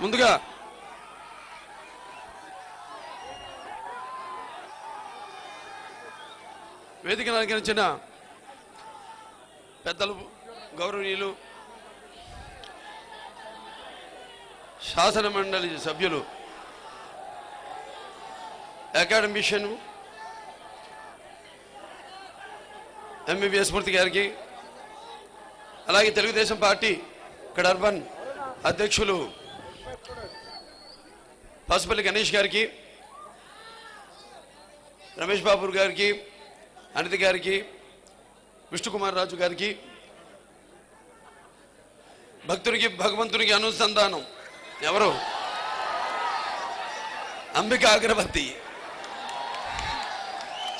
ముందుగా వేదికను అలంకరించిన పెద్దలు, గౌరవనీయులు, శాసన మండలి సభ్యులు, అకాడమిషియన్ ఎంబీబీఎస్ మూర్తి గారికి, అలాగే తెలుగుదేశం పార్టీ ఇక్కడ అర్బన్ అధ్యక్షులు పసుపల్లి గణేష్ గారికి, రమేష్ బాబు గారికి, అనిత గారికి, విష్ణుకుమార్ రాజు గారికి, భక్తునికి భగవంతునికి అనుసంధానం ఎవరు? అంబిక అగరబత్తి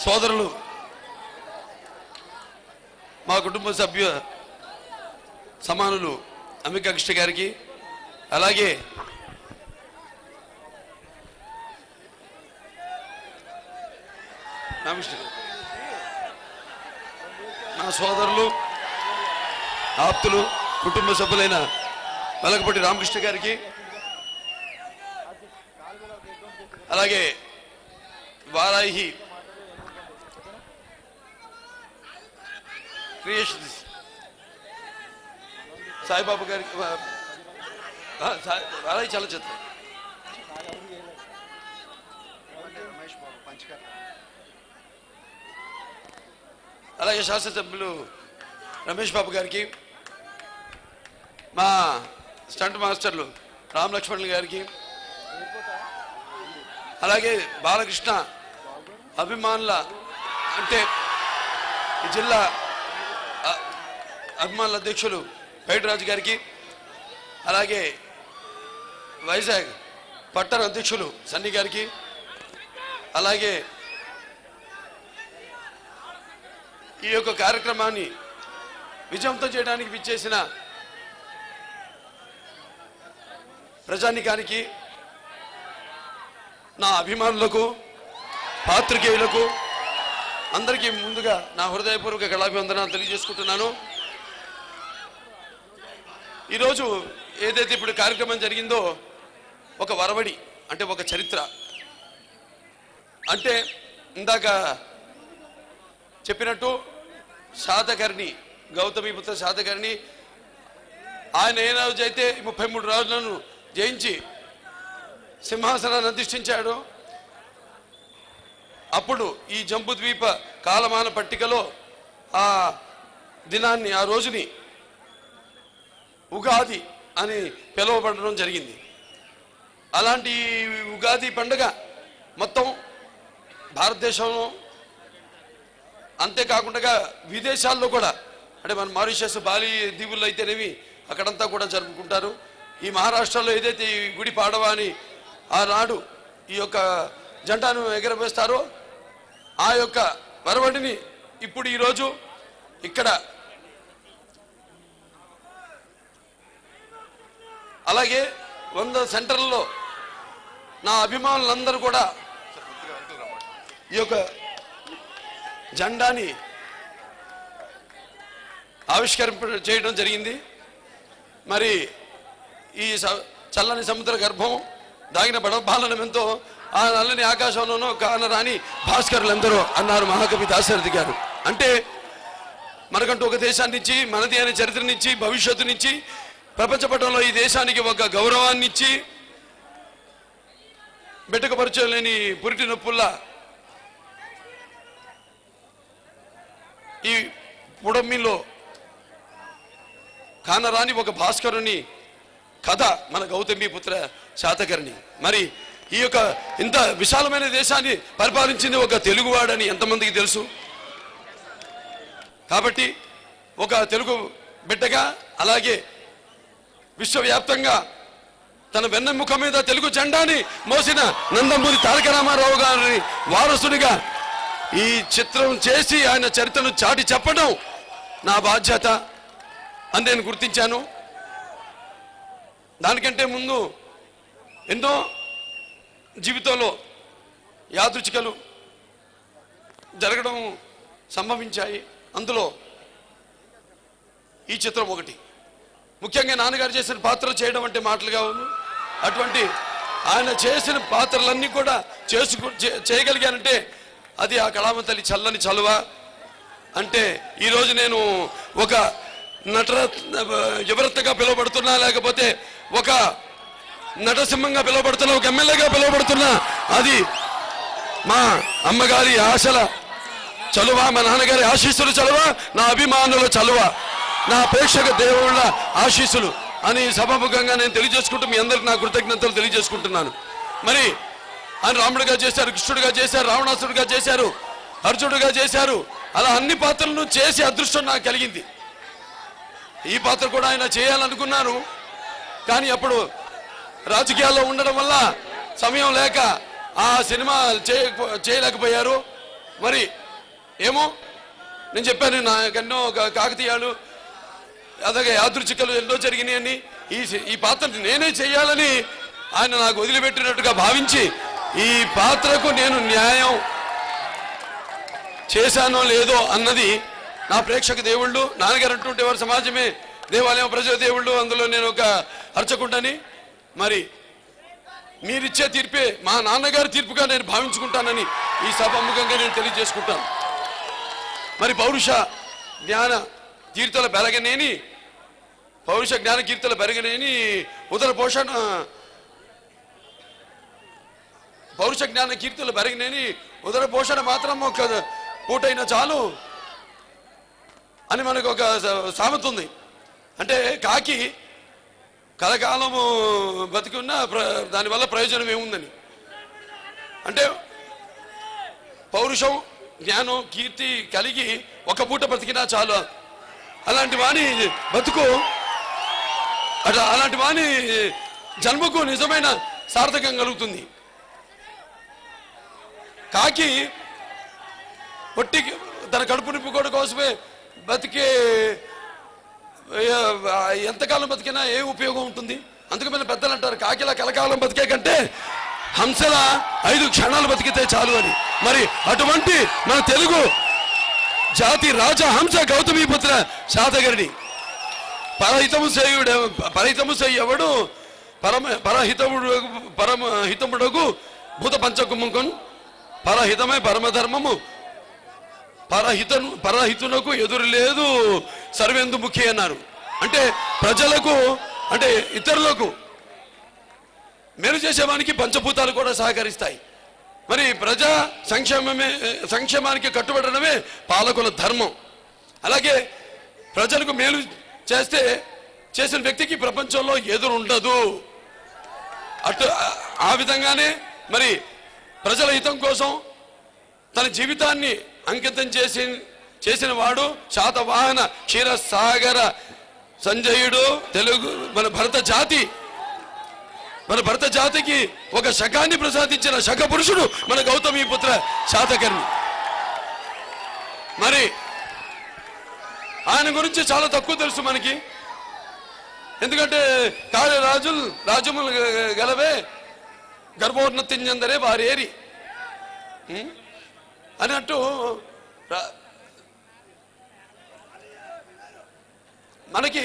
సోదరులు, మా కుటుంబ సభ్య సమానులు అంబికా కృష్ణ గారికి, అలాగే నా సోదరులు, ఆప్తులు, కుటుంబ సభ్యులైన వెలగపూడి రామకృష్ణ గారికి, అలాగే వారాహి క్రియేషన్స్ సాయిబాబు గారికి, వారాహి చలచిత్రం, అలాగే శాసనసభ్యులు రమేష్ బాబు గారికి, మా స్టంట్ మాస్టర్లు రామ్ లక్ష్మణ్ గారికి, అలాగే బాలకృష్ణ అభిమానుల అంటే ఈ జిల్లా అభిమానుల అధ్యక్షులు పైడిరాజు గారికి, అలాగే వైజాగ్ పట్టణ అధ్యక్షులు సన్నీ గారికి, అలాగే ఈ యొక్క కార్యక్రమాన్ని విజయవంతం చేయడానికి విచ్చేసిన ప్రజానికానికి, నా అభిమానులకు, పాత్రికేయులకు అందరికీ ముందుగా నా హృదయపూర్వక కళాభివందనాలు తెలియజేసుకుంటున్నాను. ఈరోజు ఏదైతే ఇప్పుడు కార్యక్రమం జరిగిందో ఒక వరవడి అంటే ఒక చరిత్ర అంటే ఇందాక చెప్పినట్టు శాతకర్ణి, గౌతమిపుత్ర శాతకర్ణి ఆయన ఏ రోజు అయితే 33 రోజులను జయించి సింహాసనాన్ని అధిష్ఠించాడు, అప్పుడు ఈ జంబుద్వీప కాలమాన పట్టికలో ఆ దినాన్ని, ఆ రోజుని ఉగాది అని పిలువబడడం జరిగింది. అలాంటి ఉగాది పండుగ మొత్తం భారతదేశంలో అంతేకాకుండా విదేశాల్లో కూడా అంటే మన మారిషస్, బాలి దీవుల్లో అయితేనేవి అక్కడంతా కూడా జరుపుకుంటారు. ఈ మహారాష్ట్రలో ఏదైతే ఈ గుడి పాడవా అని ఆనాడు ఈ యొక్క జెండాను ఎగరవేస్తారో ఆ యొక్క వరవడిని ఇప్పుడు ఈరోజు ఇక్కడ అలాగే 100 సెంటర్లలో నా అభిమానులందరూ కూడా ఈ యొక్క జెండాని ఆవిష్కరింప చేయడం జరిగింది. మరి ఈ చల్లని సముద్ర గర్భం దాగిన బడబాలనమెంతో ఆ నల్లని ఆకాశంలోనూ కానరాని భాస్కరులందరూ అన్నారు మహాకవి దాశరథి గారు. అంటే మనకంటూ ఒక దేశాన్నిచ్చి, మనది అనే చరిత్రనిచ్చి, భవిష్యత్తునిచ్చి, ప్రపంచ పటంలో ఈ దేశానికి ఒక గౌరవాన్ని ఇచ్చి, బెట్టకపరచలేని పురిటి నొప్పుల్లా ఈ పుడమ్మిలో కానరాని ఒక భాస్కరుని కథ మన గౌతమిపుత్ర శాతకర్ణి. మరి ఈ యొక్క ఇంత విశాలమైన దేశాన్ని పరిపాలించింది ఒక తెలుగువాడని ఎంతమందికి తెలుసు? కాబట్టి ఒక తెలుగు బిడ్డగా, అలాగే విశ్వవ్యాప్తంగా తన వెన్నెముక మీద తెలుగు జెండాని మోసిన నందమూరి తారక రామారావు గారి వారసునిగా ఈ చిత్రం చేసి ఆయన చరిత్రను చాటి చెప్పడం నా బాధ్యత అని నేను గుర్తించాను. దానికంటే ముందు ఎన్నో జీవితంలో యాదృచ్ఛికలు జరగడం సంభవించాయి. అందులో ఈ చిత్రం ఒకటి. ముఖ్యంగా నాన్నగారు చేసిన పాత్ర చేయడం అంటే మాటలుగా ఉంది. అటువంటి ఆయన చేసిన పాత్రలన్నీ కూడా చేయగలిగానంటే అది ఆ కళామ తల్లి చల్లని చలువ. అంటే ఈరోజు నేను ఒక యువరత్నగా పిలువబడుతున్నా, లేకపోతే ఒక నటసింహంగా పిలువబడుతున్నా, ఒక ఎమ్మెల్యేగా పిలువబడుతున్నా, అది మా అమ్మగారి ఆశల చలువ, మా నాన్నగారి ఆశీస్సులు చలువ, నా అభిమానుల చలువ, నా ప్రేక్షక దేవుళ్ళ ఆశీస్సులు అని సభాముఖంగా నేను తెలియజేసుకుంటూ మీ అందరికి నా కృతజ్ఞతలు తెలియజేసుకుంటున్నాను. మరి ఆయన రాముడిగా చేశారు, కృష్ణుడిగా చేశారు, రావణాసుడిగా చేశారు, అర్జునుడిగా చేశారు. అలా అన్ని పాత్రలను చేసే అదృష్టం నాకు కలిగింది. ఈ పాత్ర కూడా ఆయన చేయాలనుకున్నారు, కానీ అప్పుడు రాజకీయాల్లో ఉండడం వల్ల సమయం లేక ఆ సినిమా చేయలేకపోయారు. మరి ఏమో నేను చెప్పాను, నాకెన్నో కాకతీయాలు అలాగే యాదృచ్ఛికలు ఎన్నో జరిగినాయని, ఈ పాత్ర నేనే చేయాలని ఆయన నాకు వదిలిపెట్టినట్టుగా భావించి ఈ పాత్రకు నేను న్యాయం చేశానో లేదో అన్నది నా ప్రేక్షక దేవుళ్ళు. నాన్నగారు అంటుంటే వారి సమాజమే దేవాలయం, ప్రజల దేవుళ్ళు, అందులో నేను ఒక అర్చకుండని. మరి మీరిచ్చే తీర్పే మా నాన్నగారి తీర్పుగా నేను భావించుకుంటానని ఈ సభాముఖంగా నేను తెలియజేసుకుంటాను. మరి పౌరుష జ్ఞాన కీర్తుల పెరగనేని ఉదర పోషణ పౌరుష జ్ఞాన కీర్తులు పెరగనేని ఉదర పోషణ మాత్రం ఒక పూటైనా చాలు అని మనకు ఒక సామెత ఉంది. అంటే కాకి కలకాలము బతికి ఉన్న దానివల్ల ప్రయోజనం ఏముందని, అంటే పౌరుషం జ్ఞానం కీర్తి కలిగి ఒక పూట బతికినా చాలు. అలాంటి వాణి బతుకు అలాంటి వాణి జన్మకు నిజమైన సార్థకం కలుగుతుంది. కాకి పొట్టి తన కడుపు నింపుకోవడం కోసమే బతికే ఎంతకాలం బతికినా ఏ ఉపయోగం ఉంటుంది? అందుకే మన పెద్దలు అంటారు, కాకిలా కలకాలం బతికే కంటే హంసల 5 క్షణాలు బతికితే చాలు అని. మరి అటువంటి మన తెలుగు జాతి రాజహంస గౌతమీపుత్ర శాతకర్ణి పరహితము చెయ్యవడు పరమహితముడగు భూత పంచకుముఖం పరహితమే పరమధర్మము పరహితునకు ఎదురు లేదు సర్వేందు ముఖి అన్నారు. అంటే ప్రజలకు, అంటే ఇతరులకు మేలు చేసేవానికి పంచభూతాలు కూడా సహకరిస్తాయి. మరి ప్రజా సంక్షేమానికి కట్టుబడడమే పాలకుల ధర్మం. అలాగే ప్రజలకు మేలు చేసిన వ్యక్తికి ప్రపంచంలో ఎదురు ఉండదు. ఆ విధంగానే మరి ప్రజల హితం కోసం తన జీవితాన్ని అంకితం చేసిన వాడు శాతవాహన క్షీరసాగర సంజయుడు. తెలుగు మన భరత జాతికి ఒక శకాన్ని ప్రసాదించిన శక పురుషుడు మన గౌతమీపుత్ర శాతకర్ణి. మరి ఆయన గురించి చాలా తక్కువ తెలుసు మనకి, ఎందుకంటే రాజములు గలవే గర్భోన్నతింజందరే వారేరి అన్నట్టు మనకి